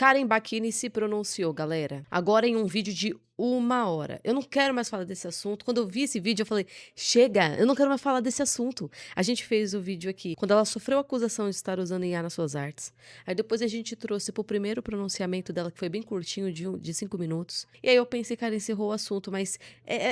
Karen Bacchini se pronunciou, galera. Agora em um vídeo de 1 hora. Eu não quero mais falar desse assunto. Quando eu vi esse vídeo, eu falei, chega, eu não quero mais falar desse assunto. A gente fez o vídeo aqui, quando ela sofreu a acusação de estar usando IA nas suas artes. Aí depois a gente trouxe pro primeiro pronunciamento dela, que foi bem curtinho, de 5 minutos. E aí eu pensei, cara, encerrou o assunto, mas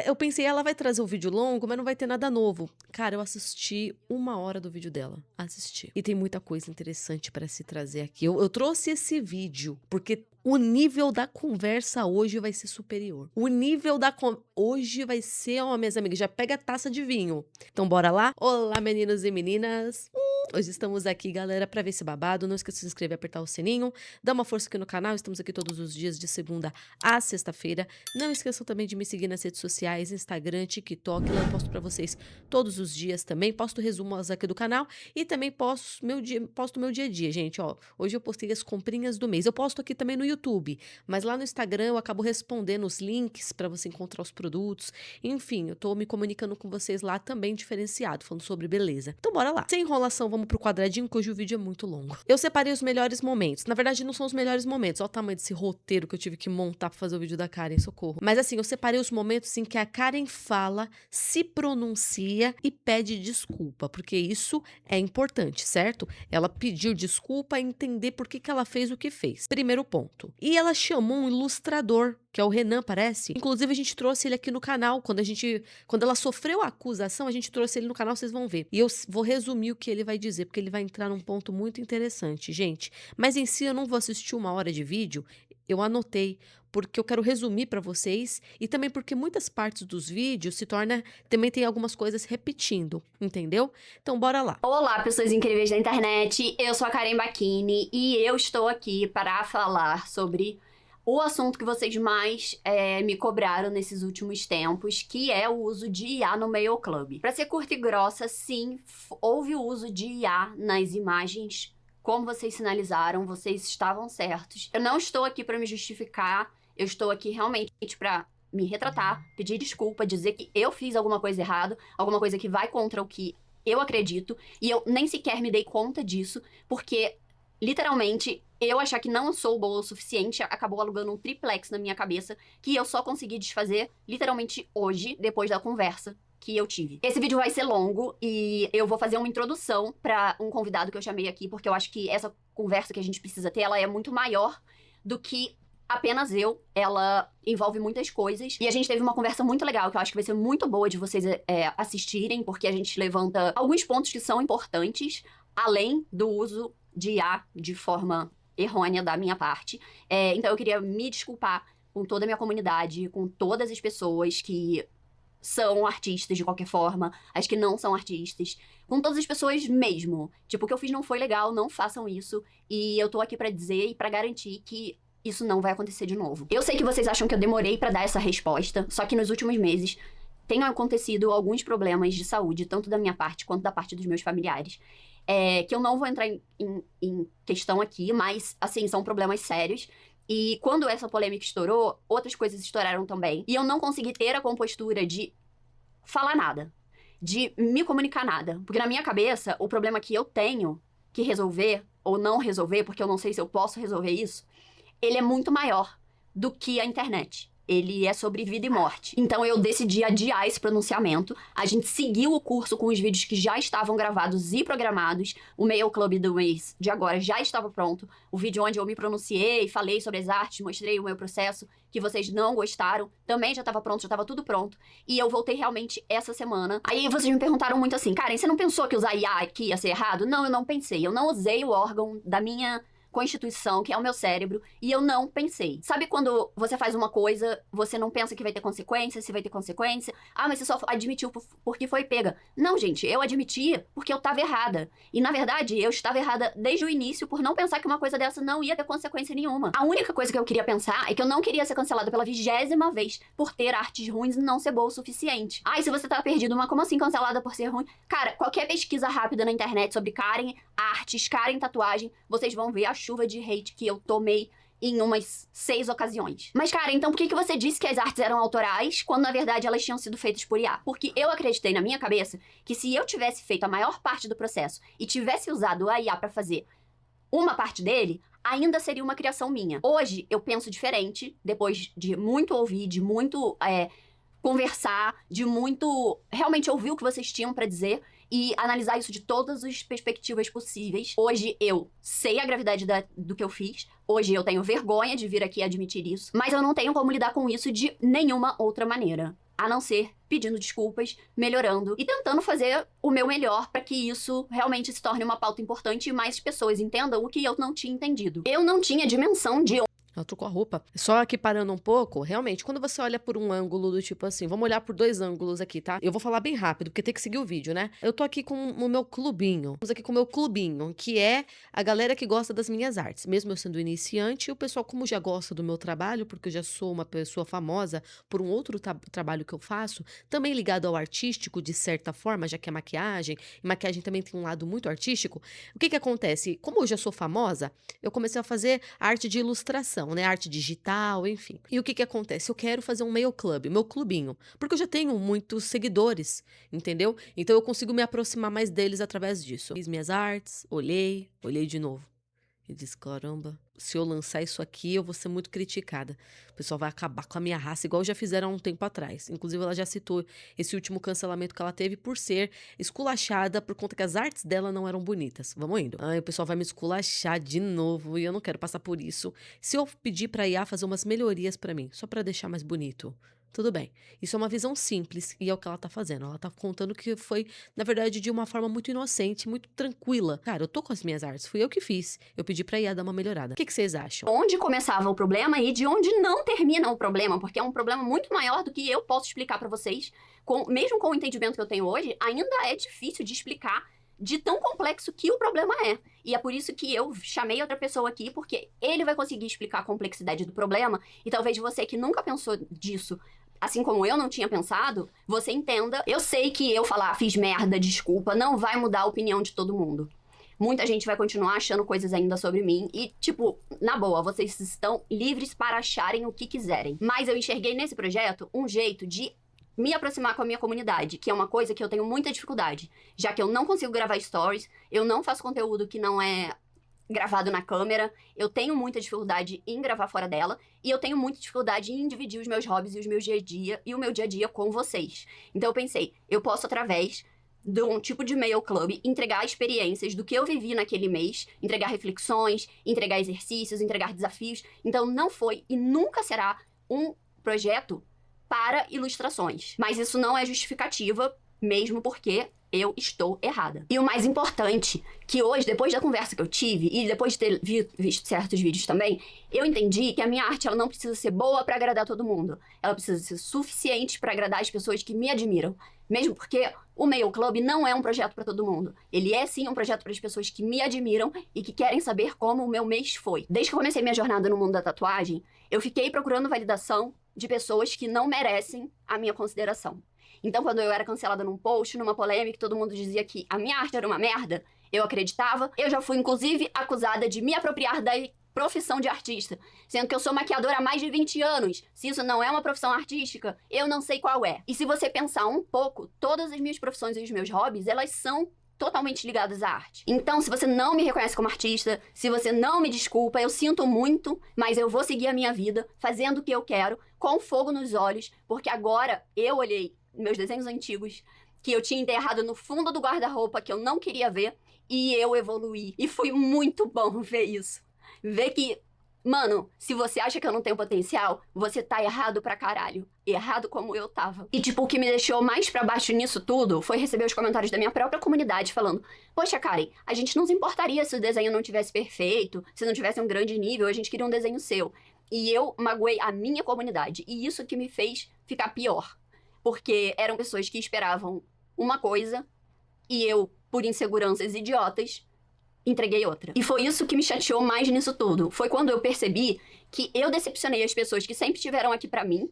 eu pensei, ela vai trazer um vídeo longo, mas não vai ter nada novo. Cara, eu assisti 1 hora do vídeo dela. Assisti. E tem muita coisa interessante para se trazer aqui. Eu trouxe esse vídeo, porque o nível da conversa hoje vai ser superior. O nível da hoje vai ser, ó, minhas amigas, já pega a taça de vinho. Então bora lá? Olá, meninos e meninas. Hoje estamos aqui, galera, para ver esse babado. Não esqueça de se inscrever, apertar o sininho, dá uma força aqui no canal. Estamos aqui todos os dias, de segunda a sexta-feira. Não esqueçam também de me seguir nas redes sociais, Instagram, TikTok. Lá eu posto para vocês todos os dias também. Posto resumos aqui do canal e também posto meu dia a dia, gente. Ó, hoje eu postei as comprinhas do mês. Eu posto aqui também no YouTube, mas lá no Instagram eu acabo respondendo os links para você encontrar os produtos. Enfim, eu tô me comunicando com vocês lá também diferenciado, falando sobre beleza. Então bora lá. Sem enrolação, vamos pro quadradinho, que hoje o vídeo é muito longo. Eu separei os melhores momentos. Na verdade, não são os melhores momentos. Olha o tamanho desse roteiro que eu tive que montar pra fazer o vídeo da Karen, socorro. Mas assim, eu separei os momentos em que a Karen fala, se pronuncia e pede desculpa, porque isso é importante, certo? Ela pediu desculpa e entender por que ela fez o que fez. Primeiro ponto. E ela chamou um ilustrador, que é o Renan, parece. Inclusive, a gente trouxe ele aqui no canal. Quando ela sofreu a acusação, a gente trouxe ele no canal, vocês vão ver. E eu vou resumir o que ele vai dizer, porque ele vai entrar num ponto muito interessante, gente. Mas em si, eu não vou assistir 1 hora de vídeo. Eu anotei, porque eu quero resumir para vocês e também porque muitas partes dos vídeos também tem algumas coisas repetindo, entendeu? Então, bora lá. Olá, pessoas incríveis da internet, eu sou a Karen Bacchini e eu estou aqui para falar sobre o assunto que vocês mais me cobraram nesses últimos tempos, que é o uso de IA no Mail Club. Para ser curta e grossa, sim, houve o uso de IA nas imagens. Como vocês sinalizaram, vocês estavam certos. Eu não estou aqui para me justificar, eu estou aqui realmente para me retratar, pedir desculpa, dizer que eu fiz alguma coisa errada, alguma coisa que vai contra o que eu acredito, e eu nem sequer me dei conta disso, porque, literalmente, eu achar que não sou boa o suficiente acabou alugando um triplex na minha cabeça, que eu só consegui desfazer, literalmente, hoje, depois da conversa que eu tive. Esse vídeo vai ser longo e eu vou fazer uma introdução para um convidado que eu chamei aqui, porque eu acho que essa conversa que a gente precisa ter, ela é muito maior do que apenas eu. Ela envolve muitas coisas. E a gente teve uma conversa muito legal, que eu acho que vai ser muito boa de vocês assistirem, porque a gente levanta alguns pontos que são importantes, além do uso de IA de forma errônea da minha parte. Então eu queria me desculpar com toda a minha comunidade, com todas as pessoas que são artistas de qualquer forma, as que não são artistas, com todas as pessoas mesmo. Tipo, o que eu fiz não foi legal, não façam isso. E eu tô aqui pra dizer e pra garantir que isso não vai acontecer de novo. Eu sei que vocês acham que eu demorei pra dar essa resposta, só que nos últimos meses tem acontecido alguns problemas de saúde, tanto da minha parte quanto da parte dos meus familiares, que eu não vou entrar em questão aqui, mas, assim, são problemas sérios. E quando essa polêmica estourou, outras coisas estouraram também. E eu não consegui ter a compostura de falar nada, de me comunicar nada. Porque na minha cabeça, o problema que eu tenho que resolver, ou não resolver, porque eu não sei se eu posso resolver isso, ele é muito maior do que a internet. Ele é sobre vida e morte. Então eu decidi adiar esse pronunciamento. A gente seguiu o curso com os vídeos que já estavam gravados e programados. O Mail Club do mês de agora já estava pronto. O vídeo onde eu me pronunciei, falei sobre as artes, mostrei o meu processo, que vocês não gostaram, também já estava pronto, já estava tudo pronto. E eu voltei realmente essa semana. Aí vocês me perguntaram muito assim, Karen, você não pensou que usar IA aqui ia ser errado? Não, eu não pensei. Eu não usei o órgão da minha Constituição, que é o meu cérebro, e eu não pensei. Sabe quando você faz uma coisa, você não pensa que vai ter consequência, se vai ter consequência? Ah, mas você só admitiu porque foi pega. Não, gente, eu admiti porque eu tava errada. E, na verdade, eu estava errada desde o início por não pensar que uma coisa dessa não ia ter consequência nenhuma. A única coisa que eu queria pensar é que eu não queria ser cancelada pela 20ª vez por ter artes ruins e não ser boa o suficiente. Ah, e se você tá perdido, mas como assim cancelada por ser ruim? Cara, qualquer pesquisa rápida na internet sobre Karen artes, Karen tatuagem, vocês vão ver a chuva de hate que eu tomei em umas 6 ocasiões. Mas, cara, então por que você disse que as artes eram autorais, quando na verdade elas tinham sido feitas por IA? Porque eu acreditei na minha cabeça que se eu tivesse feito a maior parte do processo e tivesse usado a IA pra fazer uma parte dele, ainda seria uma criação minha. Hoje, eu penso diferente, depois de muito ouvir, de muito conversar, de muito realmente ouvir o que vocês tinham pra dizer e analisar isso de todas as perspectivas possíveis. Hoje, eu sei a gravidade do que eu fiz. Hoje, eu tenho vergonha de vir aqui admitir isso. Mas eu não tenho como lidar com isso de nenhuma outra maneira, a não ser pedindo desculpas, melhorando e tentando fazer o meu melhor para que isso realmente se torne uma pauta importante e mais pessoas entendam o que eu não tinha entendido. Eu não tinha dimensão de... Ela trocou a roupa. Só aqui parando um pouco, realmente, quando você olha por um ângulo do tipo assim, vamos olhar por 2 ângulos aqui, tá? Eu vou falar bem rápido, porque tem que seguir o vídeo, né? Eu tô aqui com o meu clubinho. Estamos aqui com o meu clubinho, que é a galera que gosta das minhas artes. Mesmo eu sendo iniciante, o pessoal, como já gosta do meu trabalho, porque eu já sou uma pessoa famosa por um outro trabalho que eu faço, também ligado ao artístico, de certa forma, já que é maquiagem, e maquiagem também tem um lado muito artístico. O que que acontece? Como eu já sou famosa, eu comecei a fazer arte de ilustração, né? Arte digital, enfim. E o que que acontece? Eu quero fazer um mail club, meu clubinho, porque eu já tenho muitos seguidores, entendeu? Então eu consigo me aproximar mais deles através disso. Fiz minhas artes, olhei de novo. E disse, caramba, se eu lançar isso aqui, eu vou ser muito criticada. O pessoal vai acabar com a minha raça, igual já fizeram há um tempo atrás. Inclusive, ela já citou esse último cancelamento que ela teve por ser esculachada por conta que as artes dela não eram bonitas. Vamos indo. Aí o pessoal vai me esculachar de novo e eu não quero passar por isso. Se eu pedir pra IA fazer umas melhorias pra mim, só pra deixar mais bonito, tudo bem. Isso é uma visão simples e é o que ela tá fazendo. Ela tá contando que foi, na verdade, de uma forma muito inocente, muito tranquila. Cara, eu tô com as minhas artes, fui eu que fiz. Eu pedi pra IA dar uma melhorada. O que que vocês acham? Onde começava o problema e de onde não termina o problema, porque é um problema muito maior do que eu posso explicar pra vocês. Mesmo com o entendimento que eu tenho hoje, ainda é difícil de explicar de tão complexo que o problema é. E é por isso que eu chamei outra pessoa aqui, porque ele vai conseguir explicar a complexidade do problema e talvez você que nunca pensou disso, assim como eu não tinha pensado, você entenda. Eu sei que eu falar fiz merda, desculpa, não vai mudar a opinião de todo mundo. Muita gente vai continuar achando coisas ainda sobre mim e, tipo, na boa, vocês estão livres para acharem o que quiserem. Mas eu enxerguei nesse projeto um jeito de me aproximar com a minha comunidade, que é uma coisa que eu tenho muita dificuldade, já que eu não consigo gravar stories, eu não faço conteúdo que não é gravado na câmera, eu tenho muita dificuldade em gravar fora dela, e eu tenho muita dificuldade em dividir os meus hobbies e os meus dia a dia, e o meu dia a dia com vocês. Então eu pensei, eu posso através de um tipo de mail club entregar experiências do que eu vivi naquele mês, entregar reflexões, entregar exercícios, entregar desafios. Então não foi e nunca será um projeto para ilustrações. Mas isso não é justificativa, mesmo porque eu estou errada. E o mais importante, que hoje, depois da conversa que eu tive, e depois de ter visto certos vídeos também, eu entendi que a minha arte ela não precisa ser boa para agradar todo mundo. Ela precisa ser suficiente para agradar as pessoas que me admiram. Mesmo porque o Mail Club não é um projeto para todo mundo. Ele é sim um projeto para as pessoas que me admiram e que querem saber como o meu mês foi. Desde que eu comecei minha jornada no mundo da tatuagem, eu fiquei procurando validação de pessoas que não merecem a minha consideração. Então, quando eu era cancelada num post, numa polêmica, todo mundo dizia que a minha arte era uma merda, eu acreditava. Eu já fui, inclusive, acusada de me apropriar da profissão de artista, sendo que eu sou maquiadora há mais de 20 anos. Se isso não é uma profissão artística, eu não sei qual é. E se você pensar um pouco, todas as minhas profissões e os meus hobbies, elas são totalmente ligadas à arte. Então, se você não me reconhece como artista, se você não me desculpa, eu sinto muito, mas eu vou seguir a minha vida, fazendo o que eu quero, com fogo nos olhos, porque agora eu olhei meus desenhos antigos, que eu tinha enterrado no fundo do guarda-roupa, que eu não queria ver, e eu evoluí. E foi muito bom ver isso. Ver que, mano, se você acha que eu não tenho potencial, você tá errado pra caralho. Errado como eu tava. E, tipo, o que me deixou mais pra baixo nisso tudo foi receber os comentários da minha própria comunidade falando: poxa, Karen, a gente não se importaria se o desenho não tivesse perfeito, se não tivesse um grande nível, a gente queria um desenho seu. E eu magoei a minha comunidade. E isso que me fez ficar pior. Porque eram pessoas que esperavam uma coisa e eu, por inseguranças idiotas, entreguei outra. E foi isso que me chateou mais nisso tudo. Foi quando eu percebi que eu decepcionei as pessoas que sempre estiveram aqui pra mim,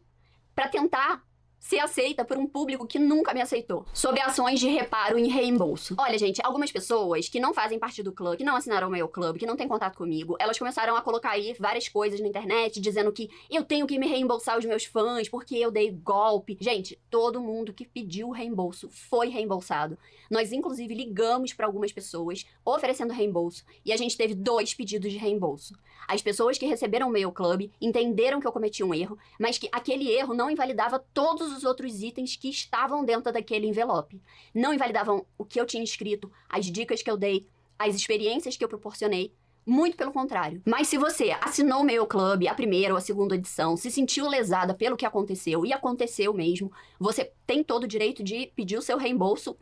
pra tentar ser aceita por um público que nunca me aceitou. Sobre ações de reparo e reembolso. Olha, gente, algumas pessoas que não fazem parte do clube, que não assinaram o meu clube, que não têm contato comigo, elas começaram a colocar aí várias coisas na internet, dizendo que eu tenho que me reembolsar os meus fãs porque eu dei golpe. Gente, todo mundo que pediu o reembolso foi reembolsado. Nós, inclusive, ligamos para algumas pessoas oferecendo reembolso e a gente teve 2 pedidos de reembolso. As pessoas que receberam o meu clube entenderam que eu cometi um erro, mas que aquele erro não invalidava todos os outros itens que estavam dentro daquele envelope. Não invalidavam o que eu tinha escrito, as dicas que eu dei, as experiências que eu proporcionei. Muito pelo contrário. Mas se você assinou o meu clube, a primeira ou a segunda edição, se sentiu lesada pelo que aconteceu, e aconteceu mesmo, você tem todo o direito de pedir o seu reembolso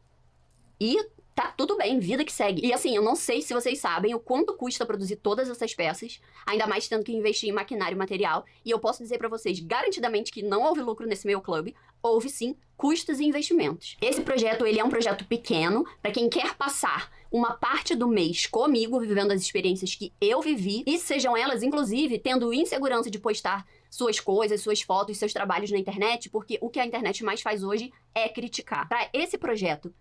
e tá tudo bem, vida que segue. E assim, eu não sei se vocês sabem o quanto custa produzir todas essas peças, ainda mais tendo que investir em maquinário e material. E eu posso dizer pra vocês garantidamente que não houve lucro nesse meu clube, houve sim custos e investimentos. Esse projeto, ele é um projeto pequeno para quem quer passar uma parte do mês comigo, vivendo as experiências que eu vivi, e sejam elas, inclusive, tendo insegurança de postar suas coisas, suas fotos, seus trabalhos na internet, porque o que a internet mais faz hoje é criticar. Para esse projeto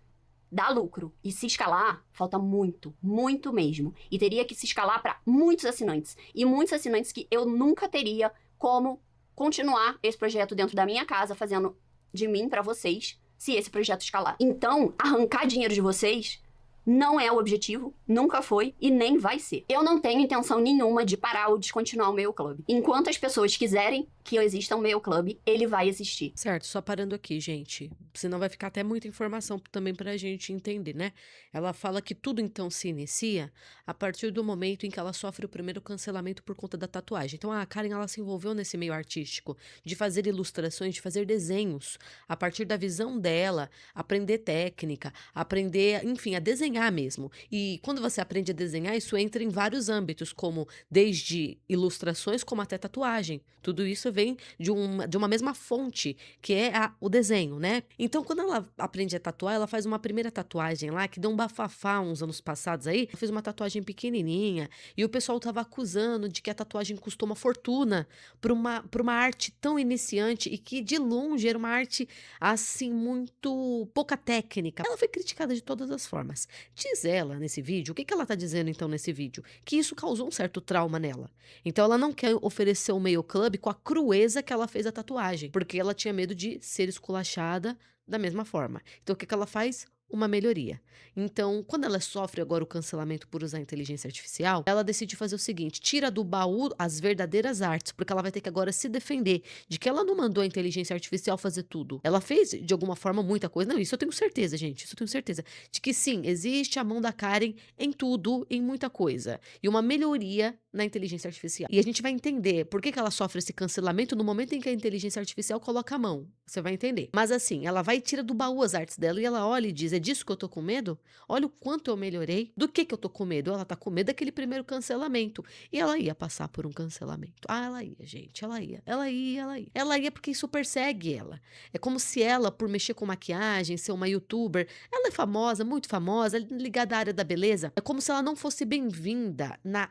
dá lucro e se escalar, falta muito, muito mesmo. E teria que se escalar para muitos assinantes. E muitos assinantes que eu nunca teria como continuar esse projeto dentro da minha casa, fazendo de mim para vocês, se esse projeto escalar. Então, arrancar dinheiro de vocês não é o objetivo, nunca foi e nem vai ser. Eu não tenho intenção nenhuma de parar ou descontinuar o meu clube. Enquanto as pessoas quiserem que exista o meu clube, ele vai existir. Certo, só parando aqui, gente. Senão vai ficar até muita informação também pra gente entender, né? Ela fala que tudo então se inicia a partir do momento em que ela sofre o primeiro cancelamento por conta da tatuagem. Então a Karen, ela se envolveu nesse meio artístico, de fazer ilustrações, de fazer desenhos, a partir da visão dela, aprender técnica, aprender, enfim, a desenhar mesmo. E quando você aprende a desenhar, isso entra em vários âmbitos, como desde ilustrações, como até tatuagem. Tudo isso vem de uma mesma fonte, que é o desenho, né? Então, quando ela aprende a tatuar, ela faz uma primeira tatuagem lá, que deu um bafafá uns anos passados aí. Ela fez uma tatuagem pequenininha, e o pessoal tava acusando de que a tatuagem custou uma fortuna pra uma arte tão iniciante, e que de longe era uma arte, assim, muito pouca técnica. Ela foi criticada de todas as formas. Diz ela nesse vídeo, o que ela tá dizendo então nesse vídeo? Que isso causou um certo trauma nela. Então ela não quer oferecer o meio club com a crueza que ela fez a tatuagem, porque ela tinha medo de ser esculachada da mesma forma. Então o que ela faz? Uma melhoria. Então, quando ela sofre agora o cancelamento por usar inteligência artificial, ela decide fazer o seguinte: tira do baú as verdadeiras artes, porque ela vai ter que agora se defender de que ela não mandou a inteligência artificial fazer tudo. Ela fez, de alguma forma, muita coisa. Não, isso eu tenho certeza, gente. Isso eu tenho certeza. De que sim, existe a mão da Karen em tudo, em muita coisa. E uma melhoria na inteligência artificial. E a gente vai entender por que ela sofre esse cancelamento no momento em que a inteligência artificial coloca a mão. Você vai entender. Mas assim, ela vai e tira do baú as artes dela e ela olha e diz: é disso que eu tô com medo? Olha o quanto eu melhorei. Do que eu tô com medo? Ela tá com medo daquele primeiro cancelamento. E ela ia passar por um cancelamento. Ah, ela ia, gente. Ela ia. Ela ia, ela ia. Ela ia porque isso persegue ela. É como se ela, por mexer com maquiagem, ser uma youtuber, ela é famosa, muito famosa, ligada à área da beleza. É como se ela não fosse bem-vinda na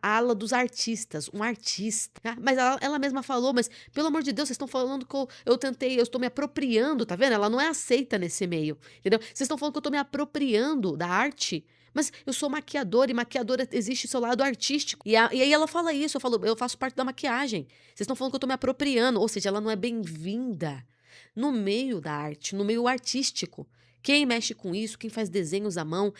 ala dos artistas, um artista. Mas ela mesma falou, mas pelo amor de Deus, vocês estão falando que eu estou me apropriando, tá vendo? Ela não é aceita nesse meio, entendeu? Vocês estão falando que eu estou me apropriando da arte, mas eu sou maquiadora e maquiadora existe seu lado artístico. E aí ela fala isso, eu faço parte da maquiagem. Vocês estão falando que eu estou me apropriando, ou seja, ela não é bem-vinda no meio da arte, no meio artístico. Quem mexe com isso, quem faz desenhos à mão,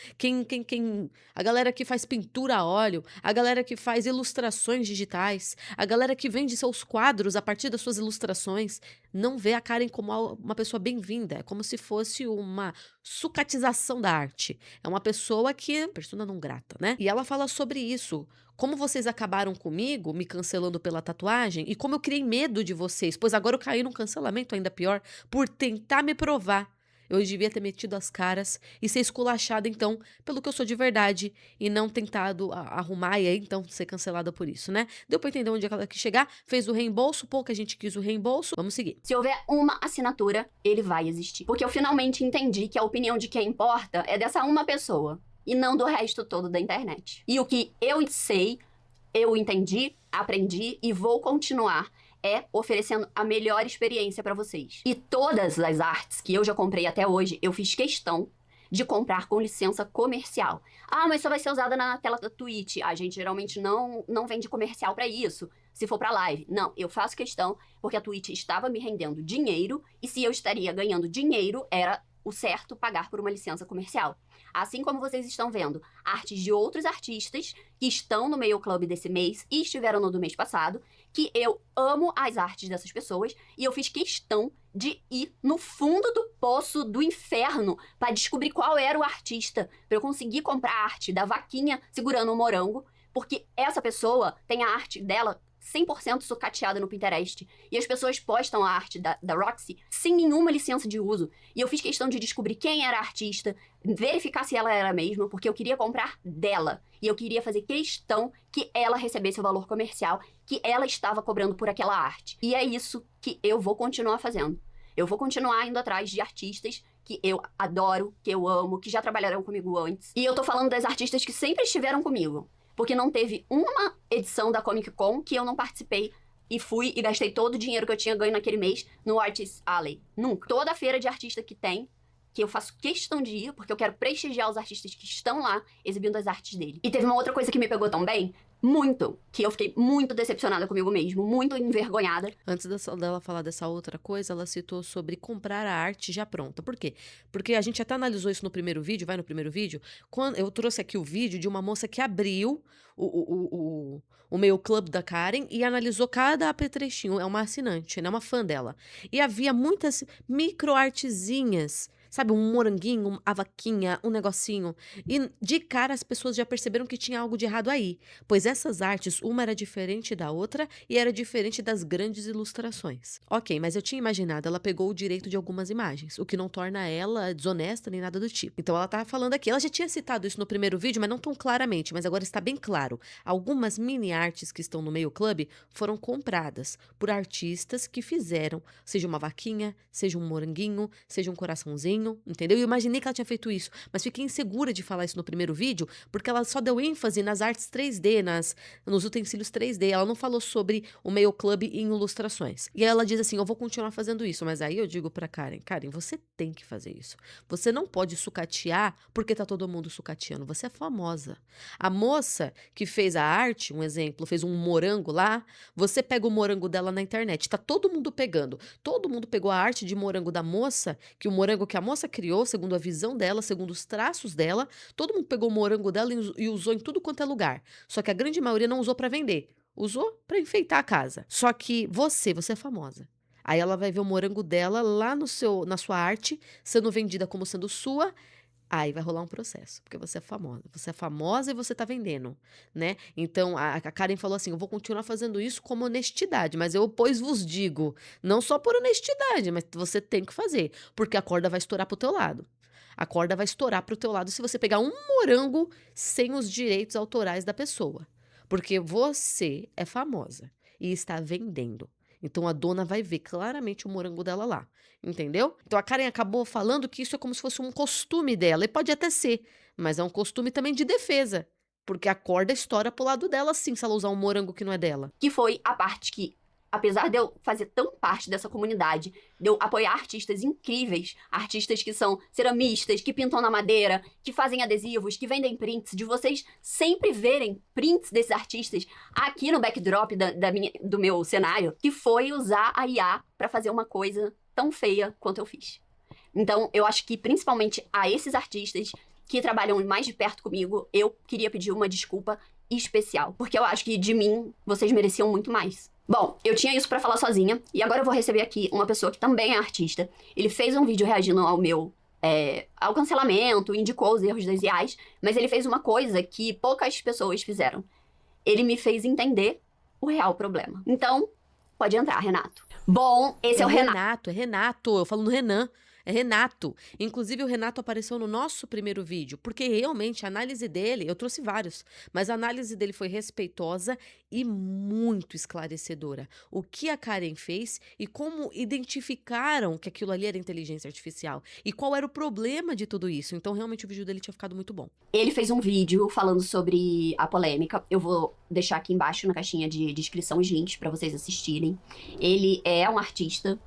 a galera que faz pintura a óleo, a galera que faz ilustrações digitais, a galera que vende seus quadros a partir das suas ilustrações, não vê a Karen como uma pessoa bem-vinda. É como se fosse uma sucatização da arte. É uma pessoa que é persona não grata, né? E ela fala sobre isso. Como vocês acabaram comigo, me cancelando pela tatuagem, e como eu criei medo de vocês, pois agora eu caí num cancelamento ainda pior, por tentar me provar. Eu devia ter metido as caras e ser esculachada, então, pelo que eu sou de verdade, e não tentado arrumar e aí, então, ser cancelada por isso, né? Deu pra entender onde ela quis chegar, fez o reembolso, pouca gente quis o reembolso, vamos seguir. Se houver uma assinatura, ele vai existir. Porque eu finalmente entendi que a opinião de quem importa é dessa uma pessoa, e não do resto todo da internet. E o que eu sei, eu entendi, aprendi e vou continuar oferecendo a melhor experiência pra vocês. E todas as artes que eu já comprei até hoje, eu fiz questão de comprar com licença comercial. Ah, mas só vai ser usada na tela da Twitch. A gente geralmente não vende comercial pra isso, se for pra live. Não, eu faço questão porque a Twitch estava me rendendo dinheiro e se eu estaria ganhando dinheiro, era o certo pagar por uma licença comercial. Assim como vocês estão vendo artes de outros artistas que estão no Mail Club desse mês e estiveram no do mês passado, que eu amo as artes dessas pessoas e eu fiz questão de ir no fundo do poço do inferno para descobrir qual era o artista, para eu conseguir comprar a arte da vaquinha segurando um morango, porque essa pessoa tem a arte dela 100% sucateada no Pinterest. E as pessoas postam a arte da Roxy sem nenhuma licença de uso. E eu fiz questão de descobrir quem era a artista, verificar se ela era mesma, porque eu queria comprar dela. E eu queria fazer questão que ela recebesse o valor comercial que ela estava cobrando por aquela arte. E é isso que eu vou continuar fazendo. Eu vou continuar indo atrás de artistas que eu adoro, que eu amo, que já trabalharam comigo antes. E eu tô falando das artistas que sempre estiveram comigo. Porque não teve uma edição da Comic Con que eu não participei e fui e gastei todo o dinheiro que eu tinha ganho naquele mês no Artist Alley. Nunca. Toda feira de artista que tem, que eu faço questão de ir, porque eu quero prestigiar os artistas que estão lá exibindo as artes dele. E teve uma outra coisa que me pegou tão bem, muito, que eu fiquei muito decepcionada comigo mesmo, muito envergonhada. Antes dela falar dessa outra coisa, ela citou sobre comprar a arte já pronta. Por quê? Porque a gente até analisou isso no primeiro vídeo, vai no primeiro vídeo, quando eu trouxe aqui o vídeo de uma moça que abriu o Mail Club da Karen e analisou cada apetrechinho, é uma assinante, né, uma fã dela. E havia muitas microartezinhas, sabe, um moranguinho, a vaquinha, um negocinho. E de cara as pessoas já perceberam que tinha algo de errado aí. Pois essas artes, uma era diferente da outra e era diferente das grandes ilustrações. Ok, mas eu tinha imaginado, ela pegou o direito de algumas imagens, o que não torna ela desonesta nem nada do tipo. Então ela tava falando aqui, ela já tinha citado isso no primeiro vídeo, mas não tão claramente, mas agora está bem claro. Algumas mini artes que estão no Mail Club foram compradas por artistas que fizeram, seja uma vaquinha, seja um moranguinho, seja um coraçãozinho, entendeu? Eu imaginei que ela tinha feito isso, mas fiquei insegura de falar isso no primeiro vídeo, porque ela só deu ênfase nas artes 3D, nos utensílios 3D, ela não falou sobre o Mail Club em ilustrações. E aí ela diz assim, eu vou continuar fazendo isso, mas aí eu digo pra Karen, você tem que fazer isso. Você não pode sucatear porque tá todo mundo sucateando, você é famosa. A moça que fez a arte, um exemplo, fez um morango lá, você pega o morango dela na internet, tá todo mundo pegando. Todo mundo pegou a arte de morango da moça, que o morango que a moça criou, segundo a visão dela, segundo os traços dela, todo mundo pegou o morango dela e usou em tudo quanto é lugar. Só que a grande maioria não usou pra vender, usou pra enfeitar a casa. Só que você é famosa. Aí ela vai ver o morango dela lá na sua arte, sendo vendida como sendo sua. Aí vai rolar um processo, porque você é famosa. Você é famosa e você tá vendendo, né? Então, a Karen falou assim, eu vou continuar fazendo isso como honestidade, mas eu, pois, vos digo, não só por honestidade, mas você tem que fazer, porque a corda vai estourar pro teu lado. A corda vai estourar pro teu lado se você pegar um morango sem os direitos autorais da pessoa. Porque você é famosa e está vendendo. Então, a dona vai ver claramente o morango dela lá. Entendeu? Então a Karen acabou falando que isso é como se fosse um costume dela, e pode até ser, mas é um costume também de defesa, porque a corda estoura pro lado dela sim, se ela usar um morango que não é dela. Que foi a parte que, apesar de eu fazer tão parte dessa comunidade, de eu apoiar artistas incríveis, artistas que são ceramistas, que pintam na madeira, que fazem adesivos, que vendem prints, de vocês sempre verem prints desses artistas aqui no backdrop do meu cenário, que foi usar a IA para fazer uma coisa tão feia quanto eu fiz. Então, eu acho que, principalmente a esses artistas que trabalham mais de perto comigo, eu queria pedir uma desculpa especial, porque eu acho que de mim, vocês mereciam muito mais. Bom, eu tinha isso pra falar sozinha, e agora eu vou receber aqui uma pessoa que também é artista. Ele fez um vídeo reagindo ao cancelamento, indicou os erros das IAs, mas ele fez uma coisa que poucas pessoas fizeram. Ele me fez entender o real problema. Então, pode entrar, Renato. Bom, esse é o Renato. É Renato, eu falo no Renan. É Renato. Inclusive, o Renato apareceu no nosso primeiro vídeo, porque realmente a análise dele, eu trouxe vários, mas a análise dele foi respeitosa e muito esclarecedora. O que a Karen fez e como identificaram que aquilo ali era inteligência artificial e qual era o problema de tudo isso. Então, realmente, o vídeo dele tinha ficado muito bom. Ele fez um vídeo falando sobre a polêmica. Eu vou deixar aqui embaixo na caixinha de descrição os links pra vocês assistirem. Ele é um artista.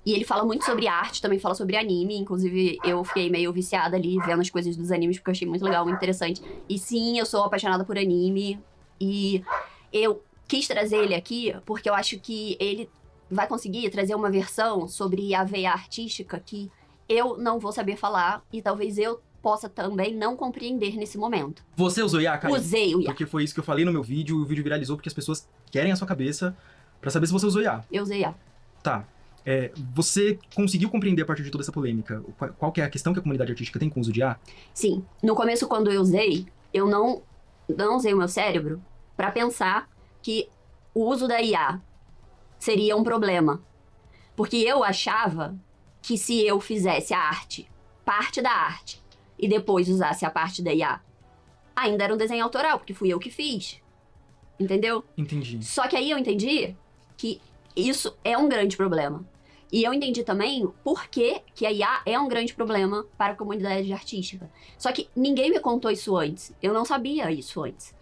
E ele fala muito sobre arte, também fala sobre anime. Inclusive, eu fiquei meio viciada ali, vendo as coisas dos animes, porque eu achei muito legal, muito interessante. E sim, eu sou apaixonada por anime. E eu quis trazer ele aqui, porque eu acho que ele vai conseguir trazer uma versão sobre a veia artística que eu não vou saber falar. E talvez eu possa também não compreender nesse momento. Você usou IA, Karen? Usei o IA. Porque foi isso que eu falei no meu vídeo, e o vídeo viralizou porque as pessoas querem a sua cabeça pra saber se você usou IA. Eu usei IA. Tá. Você conseguiu compreender a partir de toda essa polêmica qual que é a questão que a comunidade artística tem com o uso de IA? Sim. No começo, quando eu usei, eu não usei o meu cérebro pra pensar que o uso da IA seria um problema. Porque eu achava que se eu fizesse a arte, parte da arte, e depois usasse a parte da IA, ainda era um desenho autoral, porque fui eu que fiz. Entendeu? Entendi. Só que aí eu entendi que isso é um grande problema. E eu entendi também por que a IA é um grande problema para a comunidade artística. Só que ninguém me contou isso antes. Eu não sabia isso antes.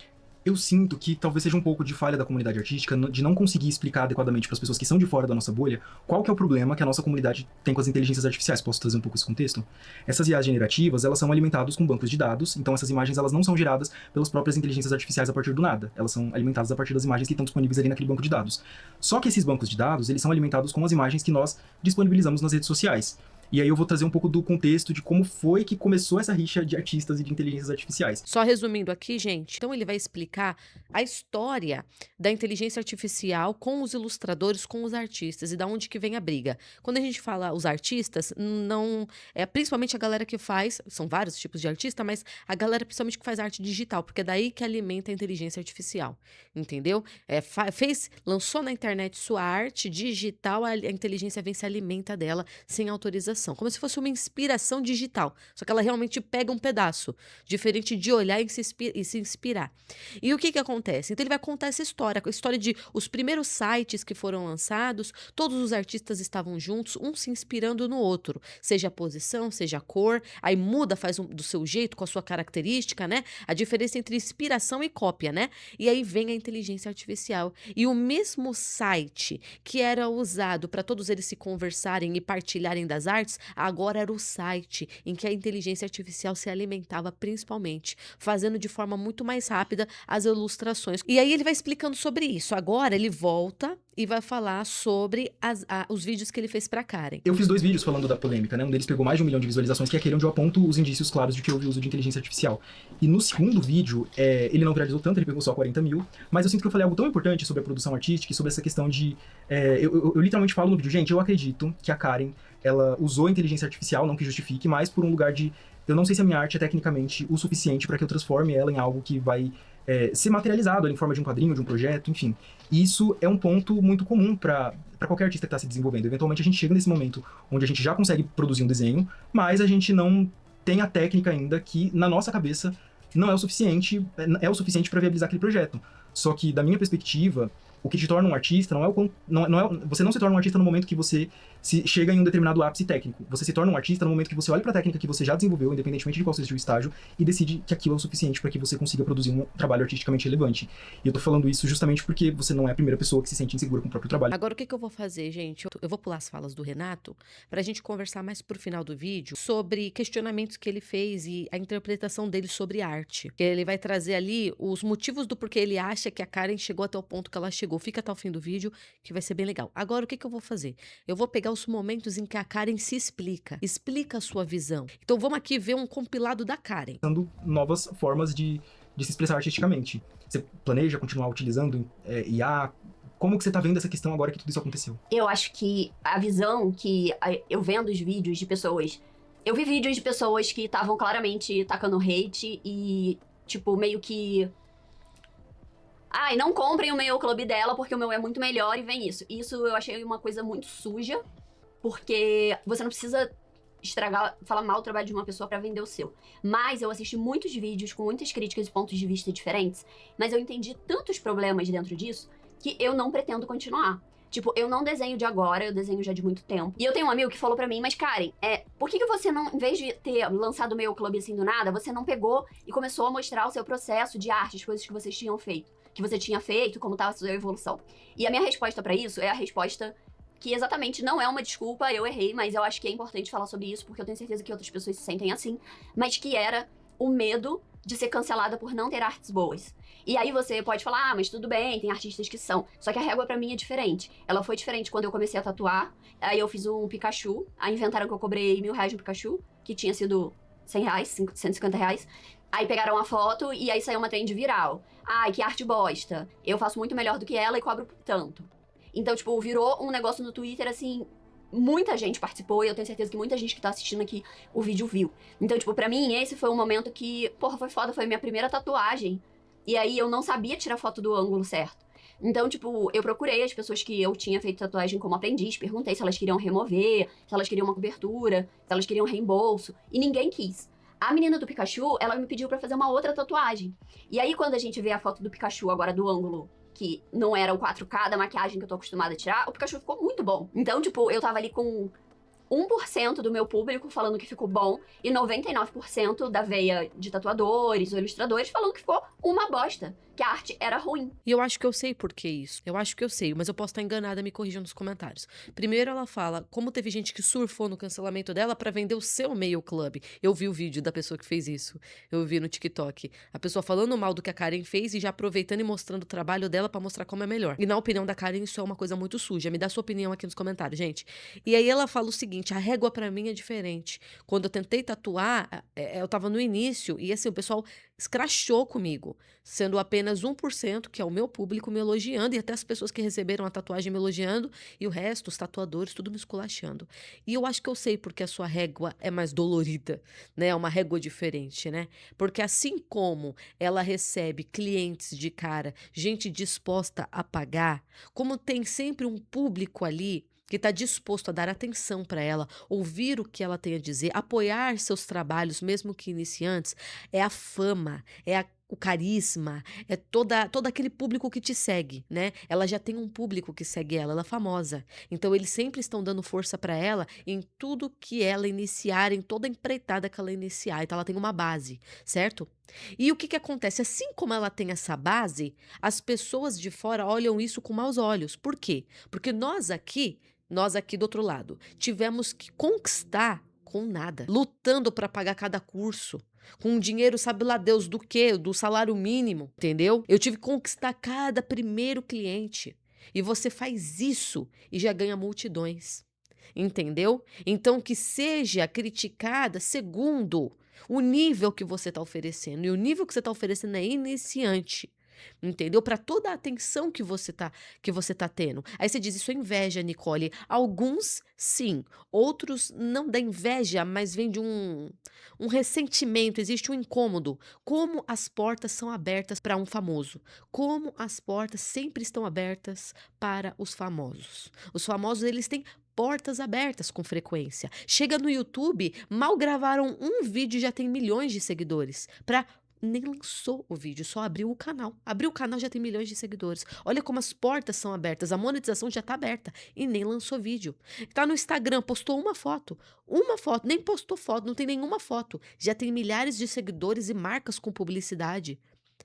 Eu sinto que talvez seja um pouco de falha da comunidade artística de não conseguir explicar adequadamente para as pessoas que são de fora da nossa bolha qual que é o problema que a nossa comunidade tem com as inteligências artificiais. Posso trazer um pouco esse contexto? Essas IAs generativas, elas são alimentadas com bancos de dados, então essas imagens elas não são geradas pelas próprias inteligências artificiais a partir do nada. Elas são alimentadas a partir das imagens que estão disponíveis ali naquele banco de dados. Só que esses bancos de dados, eles são alimentados com as imagens que nós disponibilizamos nas redes sociais. E aí eu vou trazer um pouco do contexto de como foi que começou essa rixa de artistas e de inteligências artificiais. Só resumindo aqui, gente, então ele vai explicar a história da inteligência artificial com os ilustradores, com os artistas e da onde que vem a briga. Quando a gente fala os artistas, não é principalmente a galera que faz, são vários tipos de artista, mas a galera principalmente que faz arte digital, porque é daí que alimenta a inteligência artificial, entendeu? Lançou na internet sua arte digital, a inteligência vem se alimenta dela sem autorização. Como se fosse uma inspiração digital. Só que ela realmente pega um pedaço. Diferente de olhar e se inspirar. E o que acontece? Então ele vai contar essa história. A história de os primeiros sites que foram lançados. Todos os artistas estavam juntos, um se inspirando no outro. Seja a posição, seja a cor. Aí muda, faz do seu jeito, com a sua característica, né? A diferença entre inspiração e cópia, né? E aí vem a inteligência artificial. E o mesmo site que era usado para todos eles se conversarem e partilharem das artes, agora era o site em que a inteligência artificial se alimentava principalmente, fazendo de forma muito mais rápida as ilustrações. E aí ele vai explicando sobre isso. Agora ele volta e vai falar sobre os vídeos que ele fez pra Karen. Eu fiz 2 vídeos falando da polêmica, né? Um deles pegou mais de 1 milhão de visualizações, que é aquele onde eu aponto os indícios claros de que houve uso de inteligência artificial. E no segundo vídeo, ele não viralizou tanto, ele pegou só 40 mil, mas eu sinto que eu falei algo tão importante sobre a produção artística e sobre essa questão de... Eu literalmente falo no vídeo, gente, eu acredito que a Karen, ela usou a inteligência artificial, não que justifique, mas por um lugar de... Eu não sei se a minha arte é tecnicamente o suficiente para que eu transforme ela em algo que vai ser materializado ali em forma de um quadrinho, de um projeto, enfim. Isso é um ponto muito comum para qualquer artista que está se desenvolvendo. Eventualmente a gente chega nesse momento onde a gente já consegue produzir um desenho, mas a gente não tem a técnica ainda que, na nossa cabeça, não é o suficiente para viabilizar aquele projeto. Só que, da minha perspectiva, o que te torna um artista você não se torna um artista no momento que você chega em um determinado ápice técnico. Você se torna um artista no momento que você olha para a técnica que você já desenvolveu, independentemente de qual seja o estágio, e decide que aquilo é o suficiente para que você consiga produzir um trabalho artisticamente relevante. E eu tô falando isso justamente porque você não é a primeira pessoa que se sente insegura com o próprio trabalho. Agora, o que eu vou fazer, gente? Eu vou pular as falas do Renato pra gente conversar mais pro final do vídeo sobre questionamentos que ele fez e a interpretação dele sobre arte. Ele vai trazer ali os motivos do porquê ele acha que a Karen chegou até o ponto que ela chegou. Fica até o fim do vídeo, que vai ser bem legal. Agora, o que eu vou fazer? Eu vou pegar os momentos em que a Karen se explica a sua visão. Então, vamos aqui ver um compilado da Karen. Dando novas formas de se expressar artisticamente. Você planeja continuar utilizando IA? Como que você tá vendo essa questão agora que tudo isso aconteceu? Eu acho que a visão que eu vendo os vídeos de pessoas... Eu vi vídeos de pessoas que estavam claramente tacando hate e, tipo, meio que... Ai, não comprem o meu clube dela porque o meu é muito melhor e vem isso. Isso eu achei uma coisa muito suja, porque você não precisa falar mal do trabalho de uma pessoa pra vender o seu. Mas eu assisti muitos vídeos com muitas críticas e pontos de vista diferentes, mas eu entendi tantos problemas dentro disso que eu não pretendo continuar. Tipo, eu não desenho de agora, eu desenho já de muito tempo. E eu tenho um amigo que falou pra mim, mas Karen, por que você não, em vez de ter lançado o Meio Clube assim do nada, você não pegou e começou a mostrar o seu processo de arte, as coisas que vocês tinham feito, que você tinha feito, como tava a sua evolução? E a minha resposta pra isso é a resposta que exatamente não é uma desculpa, eu errei, mas eu acho que é importante falar sobre isso, porque eu tenho certeza que outras pessoas se sentem assim, mas que era o medo de ser cancelada por não ter artes boas. E aí você pode falar, mas tudo bem, tem artistas que são. Só que a régua pra mim é diferente. Ela foi diferente quando eu comecei a tatuar, aí eu fiz um Pikachu, aí inventaram que eu cobrei R$1.000 no Pikachu, que tinha sido R$100, R$150. Aí pegaram a foto e aí saiu uma trend viral. Ai, que arte bosta. Eu faço muito melhor do que ela e cobro por tanto. Então, tipo, virou um negócio no Twitter, assim, muita gente participou e eu tenho certeza que muita gente que tá assistindo aqui o vídeo viu. Então, tipo, pra mim, esse foi um momento que, porra, foi foda, foi minha primeira tatuagem. E aí eu não sabia tirar foto do ângulo certo. Então, tipo, eu procurei as pessoas que eu tinha feito tatuagem como aprendiz, perguntei se elas queriam remover, se elas queriam uma cobertura, se elas queriam reembolso, e ninguém quis. A menina do Pikachu, ela me pediu pra fazer uma outra tatuagem. E aí, quando a gente vê a foto do Pikachu agora do ângulo que não era o 4K da maquiagem que eu tô acostumada a tirar, o Pikachu ficou muito bom. Então, tipo, eu tava ali com 1% do meu público falando que ficou bom e 99% da veia de tatuadores ou ilustradores falando que ficou uma bosta, que a arte era ruim. E eu acho que eu sei por que isso. Eu acho que eu sei, mas eu posso estar enganada, me corrijam nos comentários. Primeiro ela fala como teve gente que surfou no cancelamento dela pra vender o seu Meio Club. Eu vi o vídeo da pessoa que fez isso. Eu vi no TikTok. A pessoa falando mal do que a Karen fez e já aproveitando e mostrando o trabalho dela pra mostrar como é melhor. E na opinião da Karen isso é uma coisa muito suja. Me dá sua opinião aqui nos comentários, gente. E aí ela fala o seguinte, a régua pra mim é diferente. Quando eu tentei tatuar, eu tava no início e assim, o pessoal escrachou comigo, sendo apenas 1%, que é o meu público, me elogiando, e até as pessoas que receberam a tatuagem me elogiando, e o resto, os tatuadores, tudo me esculachando. E eu acho que eu sei porque a sua régua é mais dolorida, né? É uma régua diferente, né? Porque assim como ela recebe clientes de cara, gente disposta a pagar, como tem sempre um público ali que está disposto a dar atenção para ela, ouvir o que ela tem a dizer, apoiar seus trabalhos, mesmo que iniciantes, é a fama, o carisma, é todo aquele público que te segue, né? Ela já tem um público que segue ela é famosa. Então eles sempre estão dando força para ela em tudo que ela iniciar, em toda a empreitada que ela iniciar. Então ela tem uma base, certo? E o que que acontece? Assim como ela tem essa base, as pessoas de fora olham isso com maus olhos. Por quê? Porque nós aqui do outro lado, tivemos que conquistar com nada, lutando para pagar cada curso, com dinheiro sabe lá Deus do quê? Do salário mínimo, entendeu? Eu tive que conquistar cada primeiro cliente. E você faz isso e já ganha multidões, entendeu? Então que seja criticada segundo o nível que você está oferecendo. E o nível que você está oferecendo é iniciante. Entendeu? Para toda a atenção que você tá tendo. Aí você diz, isso é inveja, Nicole. Alguns, sim. Outros não da inveja, mas vem de um ressentimento, existe um incômodo. Como as portas são abertas para um famoso. Como as portas sempre estão abertas para os famosos. Os famosos, eles têm portas abertas com frequência. Chega no YouTube, mal gravaram um vídeo e já tem milhões de seguidores. Nem lançou o vídeo, só abriu o canal. Abriu o canal, já tem milhões de seguidores. Olha como as portas são abertas, a monetização já tá aberta e nem lançou vídeo. Tá no Instagram, postou uma foto, nem postou foto, não tem nenhuma foto. Já tem milhares de seguidores e marcas com publicidade.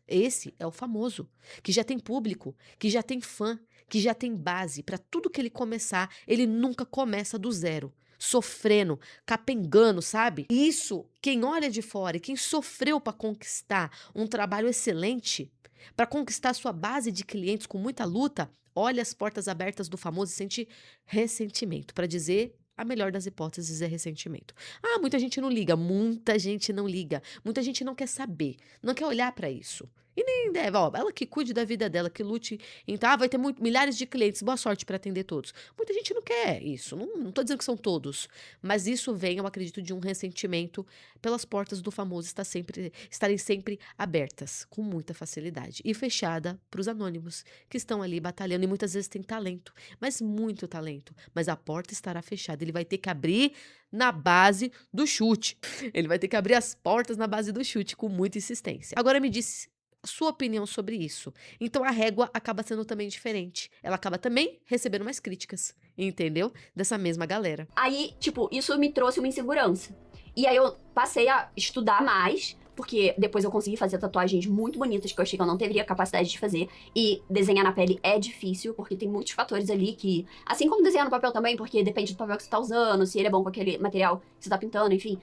Esse é o famoso, que já tem público, que já tem fã, que já tem base. Para tudo que ele começar, ele nunca começa do zero. Sofrendo, capengando, sabe? Isso, quem olha de fora e quem sofreu para conquistar um trabalho excelente, para conquistar sua base de clientes com muita luta, olha as portas abertas do famoso e sente ressentimento. Para dizer, a melhor das hipóteses é ressentimento. Ah, muita gente não liga, muita gente não liga, muita gente não quer saber, não quer olhar para isso. E nem deve, ó, ela que cuide da vida dela, que lute. Então, vai ter milhares de clientes, boa sorte para atender todos. Muita gente não quer isso, não tô dizendo que são todos, mas isso vem, eu acredito, de um ressentimento pelas portas do famoso estarem sempre abertas, com muita facilidade, e fechada para os anônimos, que estão ali batalhando, e muitas vezes tem talento, mas muito talento, mas a porta estará fechada, ele vai ter que abrir na base do chute. Ele vai ter que abrir as portas na base do chute com muita insistência. Agora me diz sua opinião sobre isso. Então a régua acaba sendo também diferente. Ela acaba também recebendo mais críticas, entendeu? Dessa mesma galera. Aí, tipo, isso me trouxe uma insegurança. E aí eu passei a estudar mais, porque depois eu consegui fazer tatuagens muito bonitas que eu achei que eu não teria capacidade de fazer. E desenhar na pele é difícil, porque tem muitos fatores ali que... Assim como desenhar no papel também, porque depende do papel que você tá usando, se ele é bom com aquele material que você tá pintando, enfim.